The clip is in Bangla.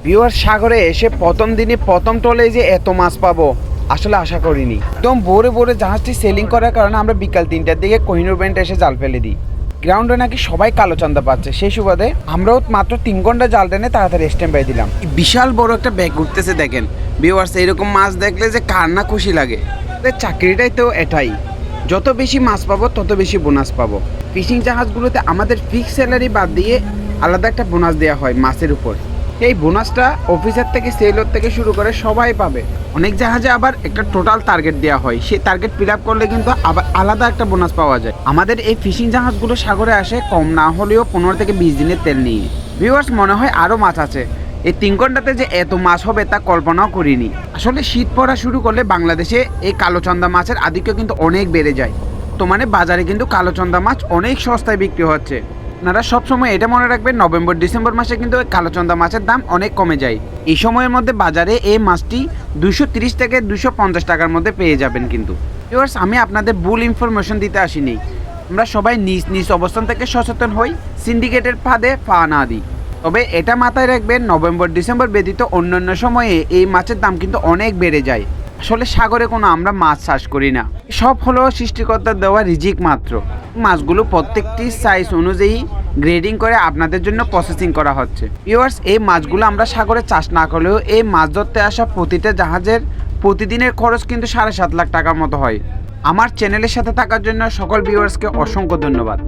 ভিউয়ার সাগরে এসে প্রথম দিনই প্রথম টলে যে এত মাছ পাবো আসলে আশা করিনি। একদম ভোরে ভোরে জাহাজটি সেলিং করার কারণে আমরা বিকাল 3টার দিকে কোহিনুর বেন্টে এসে জাল ফেলে দিই। গ্রাউন্ডে নাকি সবাই কালো চান্দা পাচ্ছে, সেই সুবাদে আমরাও মাত্র 3 ঘন্টা জাল টেনে তাড়াতাড়ি স্ট্যান্ড বাই দিলাম। বিশাল বড় একটা ব্যাগ উঠতেছে দেখেন ভিউয়ার্স, এইরকম মাছ দেখলে যে কার না খুশি লাগে। চাকরিটাই তো এটাই, যত বেশি মাছ পাবো তত বেশি বোনাস পাবো। ফিশিং জাহাজগুলোতে আমাদের ফিক্স স্যালারি বাদ দিয়ে আলাদা একটা বোনাস দেওয়া হয় মাছের উপর। এই বোনাসটা অফিসার থেকে সেলর থেকে শুরু করে সবাই পাবে। অনেক জাহাজে আবার একটা টোটাল টার্গেট দেওয়া হয়, সেই টার্গেট ফিল আপ করলে কিন্তু আবার আলাদা একটা বোনাস পাওয়া যায়। আমাদের এই ফিশিং জাহাজগুলো সাগরে আসে কম না হলেও 15 থেকে 20 দিনের তেল নিয়ে। ভিউয়ার্স, মনে হয় আরও মাছ আছে। এই 3 ঘন্টাতে যে এত মাছ হবে তা কল্পনাও করিনি। আসলে শীত পড়া শুরু করলে বাংলাদেশে এই কালোচন্দা মাছের আধিক্য কিন্তু অনেক বেড়ে যায়। তো মানে বাজারে কিন্তু কালোচন্দা মাছ অনেক সস্তায় বিক্রি হচ্ছে। আপনারা সবসময় এটা মনে রাখবেন, নভেম্বর ডিসেম্বর মাসে কিন্তু কালোচন্দা মাছের দাম অনেক কমে যায়। এই সময়ের মধ্যে বাজারে এই মাছটি 230 থেকে 250 টাকার মধ্যে পেয়ে যাবেন। কিন্তু ভিউয়ার্স, আমি আপনাদের ভুল ইনফরমেশন দিতে আসিনি। আমরা সবাই নিজ নিজ অবস্থান থেকে সচেতন হই, সিন্ডিকেটের ফাঁদে পা না দিই। তবে এটা মাথায় রাখবেন, নভেম্বর ডিসেম্বর ব্যতীত অন্যান্য সময়ে এই মাছের দাম কিন্তু অনেক বেড়ে যায়। আসলে সাগরে কোনো আমরা মাছ চাষ করি না, সব হলো সৃষ্টিকর্তার দেওয়া রিজিক মাত্র। মাছগুলো প্রত্যেকটি সাইজ অনুযায়ী গ্রেডিং করে আপনাদের জন্য প্রসেসিং করা হচ্ছে। ভিউয়ার্স, এই মাছগুলো আমরা সাগরে চাষ না করলেও এই মাছ ধরতে আসা প্রতিটা জাহাজের প্রতিদিনের খরচ কিন্তু 7.5 লাখ টাকার মতো হয়। আমার চ্যানেলের সাথে থাকার জন্য সকল ভিউয়ার্সকে অসংখ্য ধন্যবাদ।